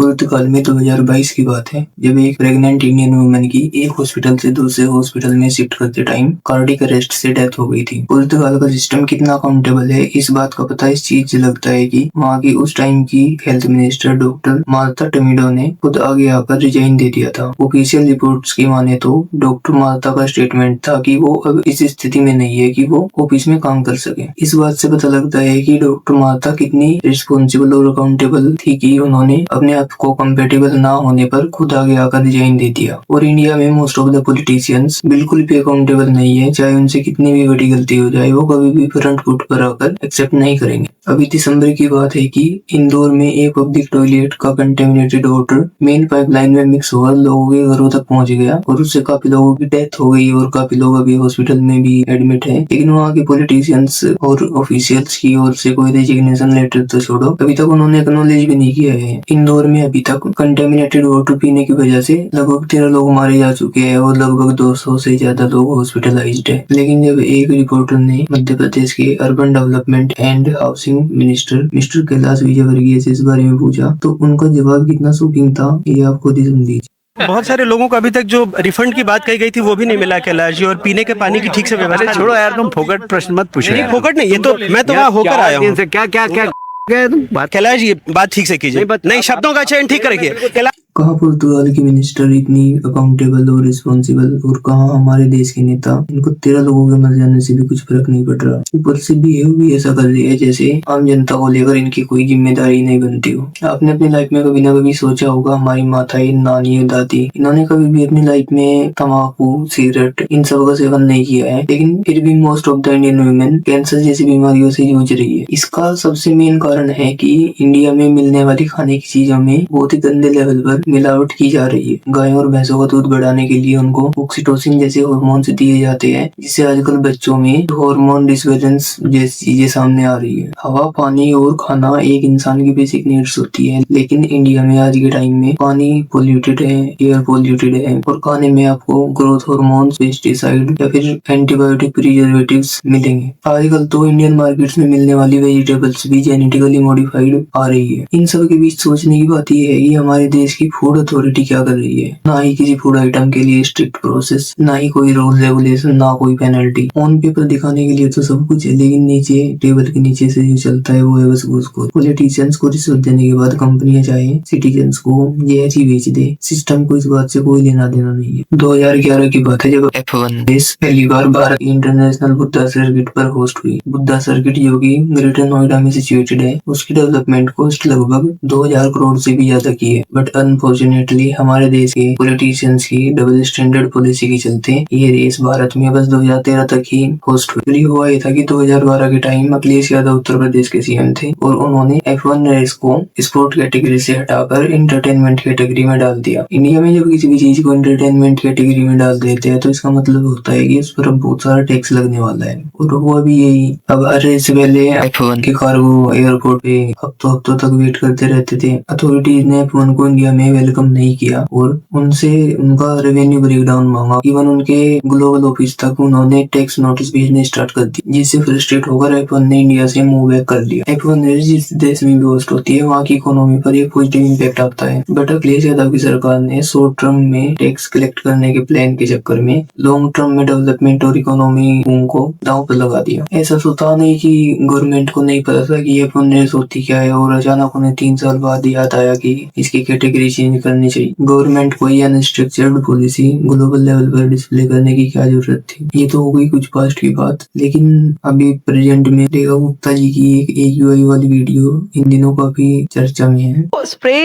पुर्तगाल में 2022 की बात है, जब एक प्रेग्नेंट इंडियन वुमन की एक हॉस्पिटल से दूसरे हॉस्पिटल में शिफ्ट करते टाइम कार्डियक अरेस्ट से डेथ हो गई थी। पुर्तगाल का सिस्टम कितना अकाउंटेबल है इस बात का पता इस चीज से लगता है कि वहाँ की उस टाइम की हेल्थ मिनिस्टर डॉक्टर मार्ता टमिडो ने खुद आगे आकर रिजाइन दे दिया था। ऑफिशियल रिपोर्ट्स की माने तो डॉक्टर मार्ता का स्टेटमेंट था कि वो अब इस स्थिति में नहीं है कि वो ऑफिस में काम कर सके। इस बात से पता लगता है कि डॉक्टर मार्ता कितनी रिस्पॉन्सिबल और अकाउंटेबल थी कि उन्होंने अपने आप को कंपेटेबल ना होने पर खुद आगे आकर रिजाइन दे दिया। और इंडिया में मोस्ट ऑफ द पॉलिटिशियंस बिल्कुल भी अकाउंटेबल नहीं है, चाहे उनसे कितनी भी बड़ी गलती हो जाए वो कभी भी फ्रंट फुट पर आकर एक्सेप्ट नहीं करेंगे। अभी दिसंबर की बात है कि इंदौर में एक पब्लिक टॉयलेट का कंटेमिनेटेड वाटर मेन पाइपलाइन में मिक्स होकर लोगों के घरों तक पहुंच गया और उससे काफी लोगों की डेथ हो गई और काफी लोग अभी हॉस्पिटल में भी एडमिट है। लेकिन वहाँ के पॉलिटिशियंस और ऑफिशियल्स की ओर से कोई रेजिग्नेशन लेटर तो छोड़ो, अभी तक उन्होंने एक्नॉलेज भी नहीं किया है। इंदौर में अभी तक कंटेमिनेटेड वाटर पीने की वजह से लगभग 13 लोग मारे जा चुके हैं और लगभग 200 से ज्यादा लोग हॉस्पिटलाइज्ड है। लेकिन जब एक रिपोर्टर ने मध्य प्रदेश के urban development and housing minister mister Kailash Vijayvargiya से इस बारे में पूछा तो उनका जवाब कितना शॉकिंग था ये आप खुद ही सुन लीजिए। बहुत सारे लोगों को अभी तक जो रिफंड की बात कही गई थी वो भी नहीं मिला कैलाश जी, और पीने के पानी की ठीक से व्यवस्था। छोड़ो यार, तुम फोकट प्रश्न मत पूछो। नहीं, फोकट नहीं, ये तो मैं तो वहाँ होकर आया हूँ। क्या क्या क्या तुम कैलाश जी बात ठीक से कीजिए, नहीं शब्दों का चयन ठीक रखिए। कहाँ पुर्तगाल की मिनिस्टर इतनी अकाउंटेबल और रिस्पॉन्सिबल और कहाँ हमारे देश के नेता, इनको 13 लोगों के मर जाने से भी कुछ फर्क नहीं पड़ रहा। ऊपर से बिहेव भी ऐसा कर रही है जैसे आम जनता को लेकर इनकी कोई जिम्मेदारी नहीं बनती हो। आपने अपनी लाइफ में कभी ना कभी सोचा होगा हमारी माताएं, नानी, दादी, इन्होंने कभी भी अपनी लाइफ में तम्बाकू, सिगरेट इन सब का सेवन नहीं किया है, लेकिन फिर भी most of the Indian women cancer जैसी बीमारियों से जूझ रही है। इसका सबसे मेन कारण है कि इंडिया में मिलने वाली खाने की चीजों में बहुत ही गंदे लेवल पर मिलावट की जा रही है। गायों और भैंसों का दूध बढ़ाने के लिए उनको ऑक्सीटोसिन जैसे हार्मोन्स दिए जाते हैं, जिससे आजकल बच्चों में हार्मोन डिसबैलेंस जैसी चीजें सामने आ रही है। हवा, पानी और खाना एक इंसान की बेसिक नीड्स होती है, लेकिन इंडिया में आज के टाइम में पानी पोल्यूटेड है, एयर पोल्यूटेड है और खाने में आपको ग्रोथ हार्मोन्स, पेस्टिसाइड या फिर एंटीबायोटिक प्रिजर्वेटिव्स मिलेंगे। आजकल तो इंडियन मार्केट्स में मिलने वाली वेजिटेबल्स भी जेनेटिकली मॉडिफाइड आ रही है। इन सब के बीच सोचने की बात यह है कि हमारे देश की फूड अथॉरिटी क्या कर रही है। ना ही किसी फूड आइटम के लिए स्ट्रिक्ट प्रोसेस, ना ही कोई रूल रेगुलेशन, ना कोई पेनल्टी। ऑन पेपर दिखाने के लिए तो सब कुछ है, लेकिन नीचे टेबल के नीचे से जो चलता है वो है बस घूसखोर। पॉलिटिशियंस को रिश्वत देने के बाद कंपनियां चाहे सिटीजन्स को ये ऐसी बेच दे, सिस्टम को इस बात से कोई लेना देना नहीं है। 2011 की बात है जब F1 रेस पहली बार भारत इंटरनेशनल बुद्धा सर्किट पर होस्ट हुई। बुद्धा सर्किट जो कि ग्रेटर नोएडा में सिचुएटेड है, उसकी डेवलपमेंट कॉस्ट लगभग 2000 करोड़ से भी ज्यादा की है। बट अनफॉर्चुनेटली हमारे देश के पॉलिटिशियंस की डबल स्टैंडर्ड पॉलिसी के चलते ये रेस भारत में बस 2013 तक ही होस्ट हुई। हुआ ये था कि 2012 के टाइम अखिलेश यादव उत्तर प्रदेश के सीएम थे और उन्होंने F1 रेस को स्पोर्ट कैटेगरी से हटाकर इंटरटेनमेंट कैटेगरी में डाल दिया। इंडिया में जब किसी भी चीज को इंटरटेनमेंट कैटेगरी में डाल देते हैं तो इसका मतलब होता है कि उस पर अब बहुत सारा टैक्स लगने वाला है, और हुआ भी यही। अब हर रेस से पहले F1 के कार्गो एयरपोर्ट पे हफ्तों तक वेट करते रहते थे। अथॉरिटीज ने F1 को इंडिया में वेलकम नहीं किया और उनसे उनका रेवेन्यू ब्रेकडाउन मांगा। इवन उनके ग्लोबल ऑफिस तक उन्होंने टैक्स नोटिस भेजने स्टार्ट कर दी, जिससे फ्रस्ट्रेट होकर F1 ने इंडिया से मूव बैक कर लिया। F1 रेस जिस देश में भी होस्ट होती है वहाँ की इकोनॉमी पर एक पॉजिटिव इम्पैक्ट आता है, बट अखिलेश यादव की सरकार ने शॉर्ट टर्म में टैक्स कलेक्ट करने के प्लान के चक्कर में लॉन्ग टर्म में डेवलपमेंट और इकोनॉमी को दांव पर लगा दिया। ऐसा सोचा नहीं कि गवर्नमेंट को नहीं पता था कि F1 रेस होती क्या है, और अचानक उन्हें 3 साल बाद याद आया कि इसकी कैटेगरी चेंज करनी चाहिए। गवर्नमेंट को ये अनस्ट्रक्चर्ड पॉलिसी ग्लोबल लेवल पर डिस्प्ले करने की क्या जरूरत थी। ये तो हो गई कुछ पास्ट की बात, लेकिन अभी प्रेजेंट में रेखा गुप्ता जी की एक AQI वाली वीडियो इन दिनों काफी चर्चा में है। स्प्रे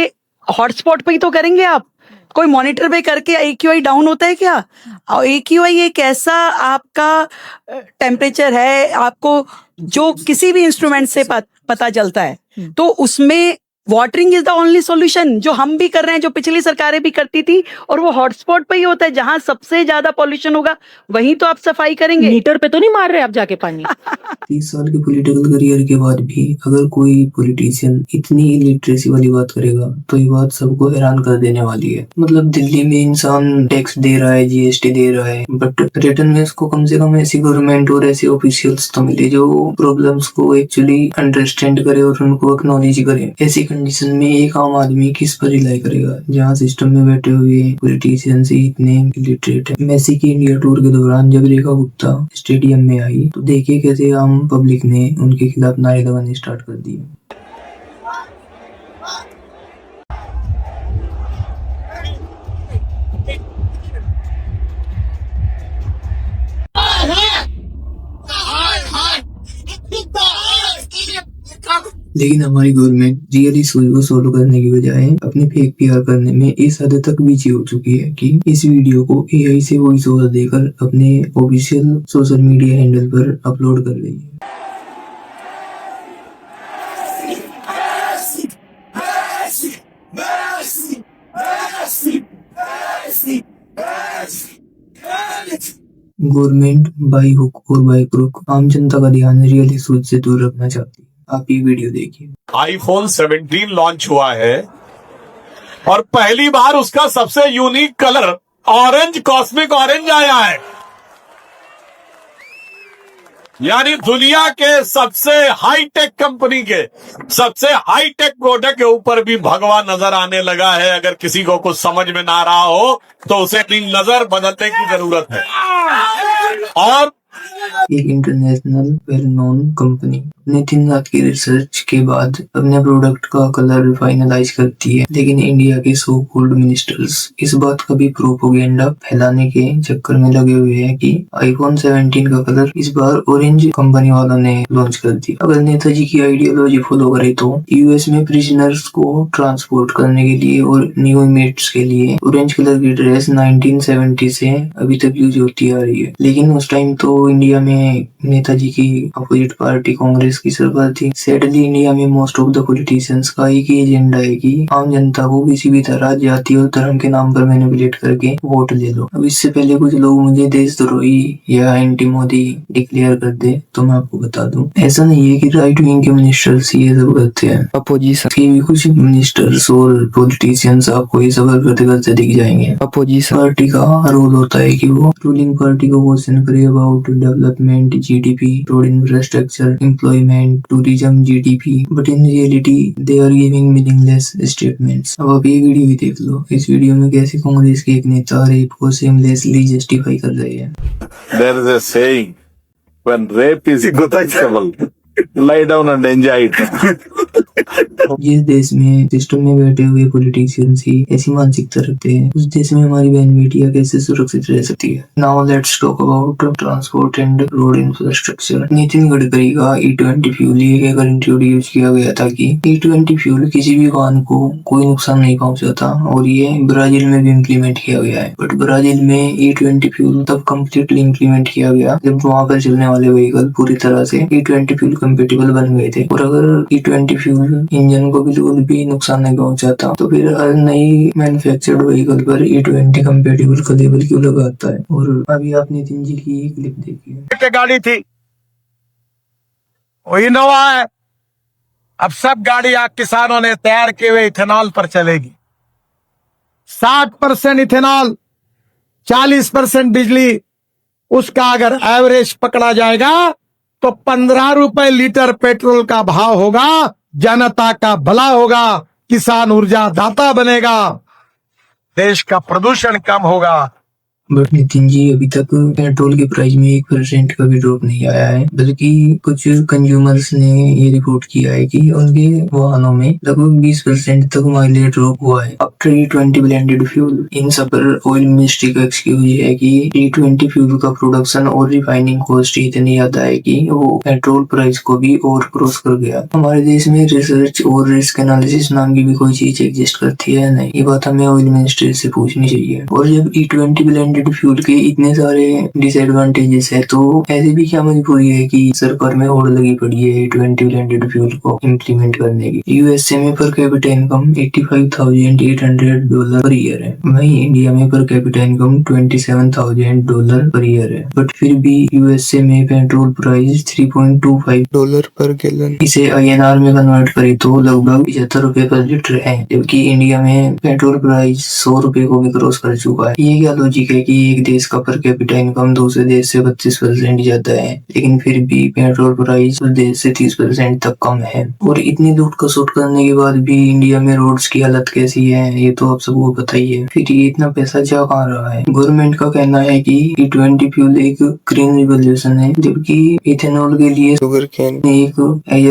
हॉटस्पॉट पे ही तो करेंगे आप, कोई मॉनिटर पे करके AQI डाउन होता है क्या? और AQI एक ऐसा आपका टेम्परेचर है, आपको जो किसी भी इंस्ट्रूमेंट से पता चलता है, तो उसमें watering is the only solution, जो हम भी कर रहे हैं, जो पिछली सरकारें भी करती थी, और वो हॉटस्पॉट पे ही होता है। जहां सबसे ज्यादा पॉल्यूशन होगा वहीं तो आप सफाई करेंगे। मीटर पे तो नहीं मार रहे आप जाके पानी। 30 साल के पॉलिटिकल करियर के बाद भी अगर कोई पॉलिटिशियन इतनी इलिटरेसी वाली बात करेगा तो ये बात सबको हैरान कर देने वाली है। मतलब दिल्ली में इंसान टैक्स दे रहा है, GST दे रहा है, बट रिटर्न में उसको कम से कम ऐसी गवर्नमेंट और ऐसे ऑफिशियल्स तो मिले जो प्रॉब्लम्स को एक्चुअली अंडरस्टैंड करे और उनको एक्नॉलेज करे। ऐसी कंडीशन में एक आम आदमी किस पर रिलाई करेगा, जहां सिस्टम में बैठे हुए पॉलिटिशियंस ही इतने इलिटरेट है। मेसी के इंडिया टूर के दौरान जब रेखा गुप्ता स्टेडियम में आई तो देखिए कैसे आम पब्लिक ने उनके खिलाफ नारे लगाने स्टार्ट कर दिए। लेकिन हमारी गवर्नमेंट रियल इशूज को सोल्व करने की बजाय अपने फेक पीआर करने में इस हद तक बिजी हो चुकी है कि इस वीडियो को एआई से वॉइस ओवर देकर अपने ऑफिशियल सोशल मीडिया हैंडल पर अपलोड कर रही है। गवर्नमेंट बाई हुक और बाई क्रुक आम जनता का ध्यान रियल इशूज से दूर रखना चाहती है। आप ये वीडियो देखिए। आईफोन 17 लॉन्च हुआ है और पहली बार उसका सबसे unique colour orange, cosmic orange आया है। यानी दुनिया के सबसे हाईटेक कंपनी के सबसे हाईटेक प्रोडक्ट के ऊपर भी भगवा नजर आने लगा है। अगर किसी को कुछ समझ में ना रहा हो तो उसे अपनी नजर बदलने की जरूरत है। और एक इंटरनेशनल वेल नोन कंपनी अपने 3 रात की रिसर्च के बाद अपने प्रोडक्ट का कलर फाइनलाइज करती है, लेकिन इंडिया के सो कॉल्ड मिनिस्टर्स इस बात का भी प्रोपोगेंडा फैलाने के चक्कर में लगे हुए हैं कि आईफोन 17 का कलर इस बार ऑरेंज कंपनी वालों ने लॉन्च कर दिया। अगर नेताजी की आइडियोलॉजी फॉलो करे तो यूएस में प्रिजनर्स को ट्रांसपोर्ट करने के लिए और न्यू इमेट्स के लिए ऑरेंज कलर की ड्रेस 1970 से अभी तक यूज होती आ रही है। लेकिन उस टाइम तो इंडिया में नेताजी की अपोजिट पार्टी कांग्रेस की सरकार थी। सैडली इंडिया में मोस्ट ऑफ द पॉलिटिशियंस का एक ही एजेंडा है कि आम जनता को किसी भी तरह जाति और धर्म के नाम पर मैनिपुलेट करके वोट ले लो। अब इससे पहले कुछ लोग मुझे देशद्रोही या एंटी मोदी डिक्लेयर कर दे तो मैं आपको बता दूं, ऐसा नहीं है कि राइट विंग के मिनिस्टर्स ये सब करते हैं। अपोजिशन के भी कुछ मिनिस्टर्स और पॉलिटिशियंस आपको ये सब करते करते दिख जाएंगे। अपोजिशन पार्टी का रोल होता है कि वो रूलिंग पार्टी को क्वेश्चन करे about development, GDP, road infrastructure, employment, tourism, GDP, but in reality they are giving meaningless statements. अब आप ये वीडियो भी देख लो। इस वीडियो में कैसे कांग्रेस के एक नेता रेप को सेमलेसली जस्टिफाई कर रहे हैं। There is a saying, when rape is acceptable, lie down and enjoy it. जिस देश में सिस्टम में बैठे हुए पॉलिटिशियंस ही ऐसी मानसिकता रखते हैं, उस देश में हमारी बहन बेटियां कैसे सुरक्षित रह सकती है। Now let's talk about transport and road infrastructure. Nitin Gadkari का E20 फ्यूल ये अगर इंट्रोड्यूस किया गया था कि E20 फ्यूल किसी भी वाहन को कोई नुकसान नहीं पहुंचाता और ये ब्राजील में भी इम्प्लीमेंट किया गया है। बट ब्राजील में E20 फ्यूल तब कम्प्लीटली इम्प्लीमेंट किया गया जब वहाँ पर चलने वाले व्हीकल पूरी तरह से E20 फ्यूल कंपेटेबल बन गए थे। और अगर E20 फ्यूल इंजन को बिल्कुल भी नुकसान नहीं पहुंचाता तो फिर हर नई मैन्युफैक्चर्ड व्हीकल पर E20 कंपेटेबल का लेबल क्यों लगाता है। और अभी आप नितिन जी की ये क्लिप देखिए। गाड़ी थी वो इनोवा है, अब सब गाड़ियां किसानों ने तैयार किए हुए इथेनॉल पर चलेगी। 60% इथेनॉल, 40% बिजली, उसका अगर एवरेज पकड़ा जाएगा तो 15 रुपए लीटर पेट्रोल का भाव होगा। जनता का भला होगा, किसान ऊर्जा दाता बनेगा, देश का प्रदूषण कम होगा। बट नितिन जी अभी तक पेट्रोल के प्राइस में 1% का भी ड्रॉप नहीं आया है, बल्कि कुछ कंज्यूमर्स ने ये रिपोर्ट किया है कि उनके वाहनों में लगभग 20% तक माइलेज ड्रॉप हुआ है आफ्टर E20 ब्लेंडेड फ्यूल। इन सब पर ऑयल मिनिस्ट्री का एक्सक्यूज है कि E20 फ्यूल का प्रोडक्शन और रिफाइनिंग कॉस्ट इतनी ज्यादा है कि वो पेट्रोल प्राइस को भी ओवर क्रॉस कर गया। हमारे देश में रिसर्च और रिस्क एनालिसिस नाम की भी कोई चीज एग्जिस्ट करती है नहीं, ये बात हमें ऑयल मिनिस्ट्री से पूछनी चाहिए। और जब E20 ब्लेंडेड फ्यूल के इतने सारे डिसएडवांटेजेस है तो ऐसे भी क्या मजबूरी है कि सरकार में होड़ लगी पड़ी है E20 ब्लेंडेड फ्यूल को इम्प्लीमेंट करने की। यूएसए में per capita income $85,800 per year है, वहीं इंडिया में per capita income $27,000 per year है। बट फिर भी यूएसए में पेट्रोल प्राइस $3.25 पर गैलन। इसे INR में कन्वर्ट करे तो लगभग 75 रुपए पर लीटर है, जबकि इंडिया में पेट्रोल प्राइस 100 रुपए को भी क्रॉस कर चुका है। ये क्या लॉजिक है कि एक देश का पर कैपिटा इनकम दूसरे देश से 32% ज्यादा है, लेकिन फिर भी पेट्रोल प्राइस उस देश से 30% तक कम है। और इतनी लूट खसोट करने के बाद भी इंडिया में रोड्स की हालत कैसी है ये तो आप सबको पता ही है। फिर ये इतना पैसा जा कहाँ रहा है। गवर्नमेंट का कहना है कि E20 फ्यूल एक ग्रीन रिवोल्यूशन है, जबकि इथेनॉल के लिए शुगर केन एक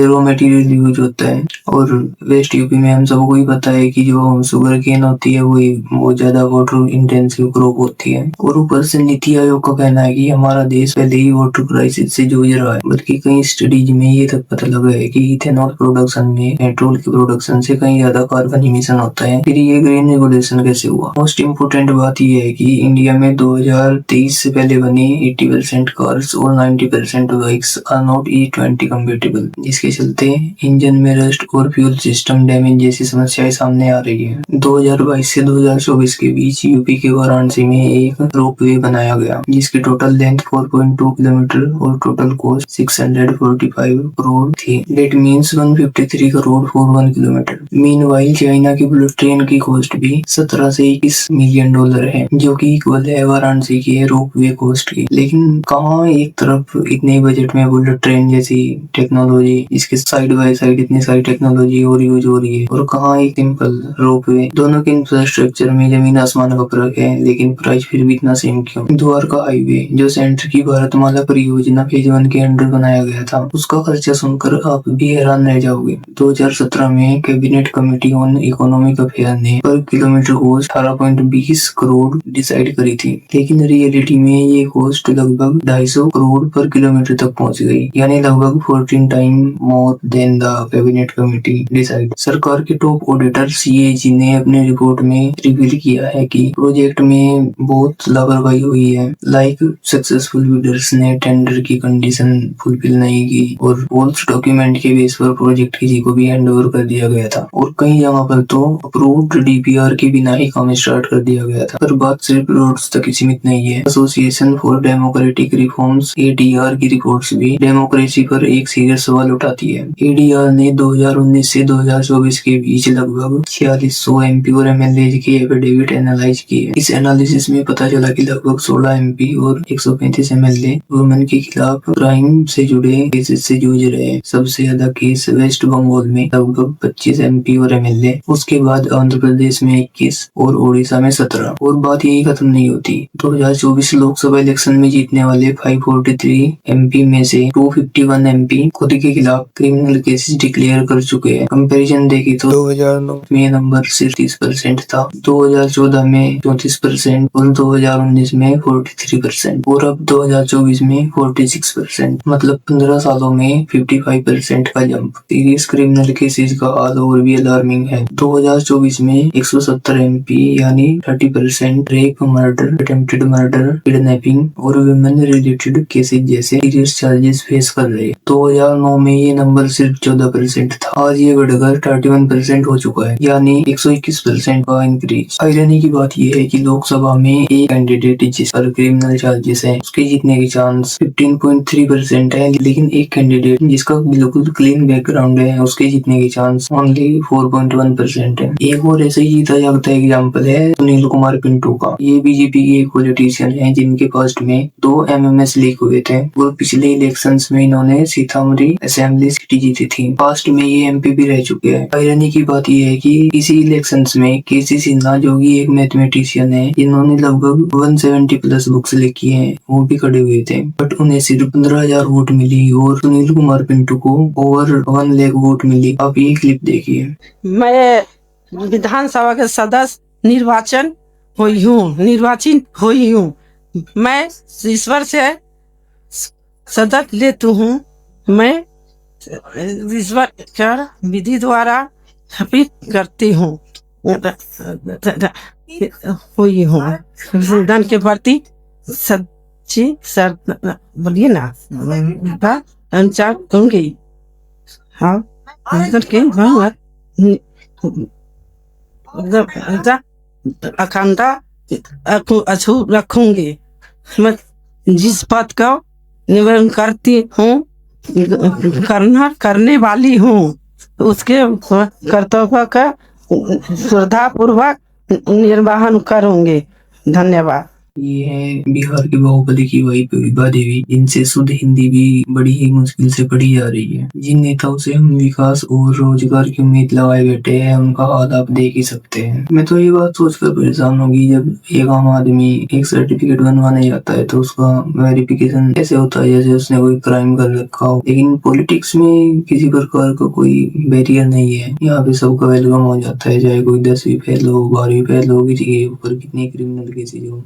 रॉ मटेरियल यूज होता है। और वेस्ट यूपी में हम सबको ही पता है कि जो शुगर केन होती है वो बहुत ज्यादा वाटर इंटेंसिव क्रॉप होती है। और ऊपर से नीति आयोग का कहना है कि हमारा देश पहले ही वाटर क्राइसिस से जूझ रहा है, बल्कि कई स्टडीज में ये तक पता लगा है कि इथेनॉल प्रोडक्शन में पेट्रोल की प्रोडक्शन से कहीं ज्यादा कार्बन इमिशन होता है। फिर ये ग्रीन रेवोल्यूशन कैसे हुआ? मोस्ट इम्पोर्टेंट बात यह है कि इंडिया में 2023 से पहले बनी 80% कार्स और 90% bikes are not E20 compatible, जिसके चलते इंजन में रस्ट और फ्यूल सिस्टम डैमेज जैसी समस्याएं सामने आ रही है। 2022 से 2024 के बीच यूपी के वाराणसी में एक रोपवे बनाया गया, जिसकी टोटल लेंथ 4.2 किलोमीटर और टोटल कॉस्ट 645 करोड़ थी। That means 153 crore for 1 kilometre. Meanwhile China की बुलेट ट्रेन की कॉस्ट भी 17 से 21 मिलियन डॉलर है, जो कि इक्वल है वाराणसी की रोपवे कॉस्ट की। लेकिन कहाँ एक तरफ इतने बजट में बुलेट ट्रेन जैसी टेक्नोलॉजी, इसके साइड बाय साइड इतनी सारी टेक्नोलॉजी और यूज हो रही है, और कहाँ एक सिंपल रोपवे। दोनों के इंफ्रास्ट्रक्चर में जमीन आसमान का फर्क है, लेकिन प्राइस फिर भी इतना सेम क्यों? द्वारका हाईवे जो सेंटर की भारतमाला परियोजना फेज 1 के अंडर बनाया गया था, उसका खर्चा सुनकर आप भी हैरान रह जाओगे। 2017 में cabinet committee on economic affair ने पर किलोमीटर कॉस्ट 18.20 करोड़ डिसाइड करी थी, लेकिन रियलिटी में ये कॉस्ट लगभग 250 करोड़ पर किलोमीटर तक पहुंच गई, यानी लगभग 14 time more than the cabinet committee decide. सरकार के टॉप ऑडिटर CAG ने अपने रिपोर्ट में रिवील किया है कि प्रोजेक्ट में बहुत लापरवाही हुई है, लाइक सक्सेसफुल बिडर्स ने टेंडर की कंडीशन फुलफिल नहीं की और फॉल्स डॉक्यूमेंट के बेस पर प्रोजेक्ट किसी को भी हैंड ओवर कर दिया गया था, और कई जगह पर तो अप्रूव्ड DPR के बिना ही काम स्टार्ट कर दिया गया था। पर बात सिर्फ रोड्स तक सीमित नहीं है। Association for democratic reforms ADR की रिपोर्ट्स भी डेमोक्रेसी पर एक सीरियस सवाल उठाती है। ADR ने 2019 से 2024 के बीच लगभग 4600 MP और MLA के एफिडेविट एनालाइज किए। इस एनालिसिस में पता चला कि लगभग 16 MP और 135 MLA वुमेन के खिलाफ क्राइम से जुड़े केसेस से जूझ रहे हैं। सबसे ज्यादा केस वेस्ट बंगाल में लगभग 25 MP और MLA, उसके बाद आंध्र प्रदेश में 21 और ओडिशा में 17। और बात यही खत्म नहीं होती। 2024 लोकसभा इलेक्शन में जीतने वाले 543 MP में से 251 MP खुद के खिलाफ क्रिमिनल केसेस डिक्लेयर कर चुके हैं। कंपैरिजन देखें तो 2009 में नंबर सिर्फ 30% था, 2014 में 34% और 2019 में 43% और अब 2024 में 46%। मतलब 15 सालों में 55% का जंप। सीरियस क्रिमिनल केसेस का हाल और भी अलार्मिंग है। 2024 में 170 MP यानी 30% rape, murder, attempted murder, kidnapping और वुमेन रिलेटेड केसेस जैसे सीरियस चार्जेस फेस कर रहे। 2009 में ये नंबर सिर्फ 14% था, आज ये बढ़कर 31% हो चुका है, यानी 121% का इंक्रीज। आयरनी की बात यह है कि लोकसभा में एक कैंडिडेट जिस पर क्रिमिनल चार्जेस है उसके जीतने की चांस 15.3% है, लेकिन एक कैंडिडेट जिसका बिल्कुल क्लीन बैकग्राउंड है उसके जीतने की चांस ओनली 4.1% है। एक और ऐसे ही जीता जागता एग्जाम्पल है सुनील कुमार पिंटू का। ये बीजेपी के एक पॉलिटिशियन है जिनके पास्ट में 2 MMS लीक हुए थे और पिछले इलेक्शंस में इन्होंने सीतामढ़ी असेंबली सीट जीती थी। पास्ट में ये MP भी रह चुके हैं। आयरनी की बात यह है कि इसी इलेक्शंस में KC सिन्हा जो कि एक मैथमेटिशियन है, इन्होंने लगभग 170 प्लस बुक्स लिखी हैं, वो भी खड़े हुए थे, बट उन्हें सिर्फ 15,000 वोट मिली और सुनील कुमार पिंटू को ओवर 1 लाख वोट मिली। आप ये क्लिप देखिए। मैं विधानसभा के सदस्य निर्वाचित हुई हूँ। मैं ईश्वर से सदस्य लेती हूँ। मैं ईश्वर का विधि द्वारा स्थापित करती हूँ हुई हूँ। संविधान के प्रति सच्ची बोलिए ना अनुसार कहूँगी। हाँ के अखंडता अछूत रखूंगी। मैं जिस पद का निवेदन करती हूँ करने वाली हूँ उसके कर्तव्य का श्रद्धा पूर्वक निर्वहन करूंगी। धन्यवाद। ये है बिहार के बाहुबली की वाइफ विभा देवी, जिनसे शुद्ध हिंदी भी बड़ी ही मुश्किल से पढ़ी जा रही है। जिन नेताओं से हम विकास और रोजगार की उम्मीद लगाए बैठे हैं, उनका हाल आप देख ही सकते हैं। मैं तो ये बात सोचकर परेशान होगी, जब एक आम आदमी एक सर्टिफिकेट बनवाने जाता है तो उसका वेरिफिकेशन ऐसे होता है जैसे उसने कोई क्राइम कर रखा हो। लेकिन पॉलिटिक्स में किसी प्रकार का कोई बैरियर नहीं है, यहाँ पे सबका वेलकम हो जाता है, चाहे कोई 10वीं फेल हो, 12वीं फेल हो, किसी के ऊपर कितनी क्रिमिनल केसेज हो।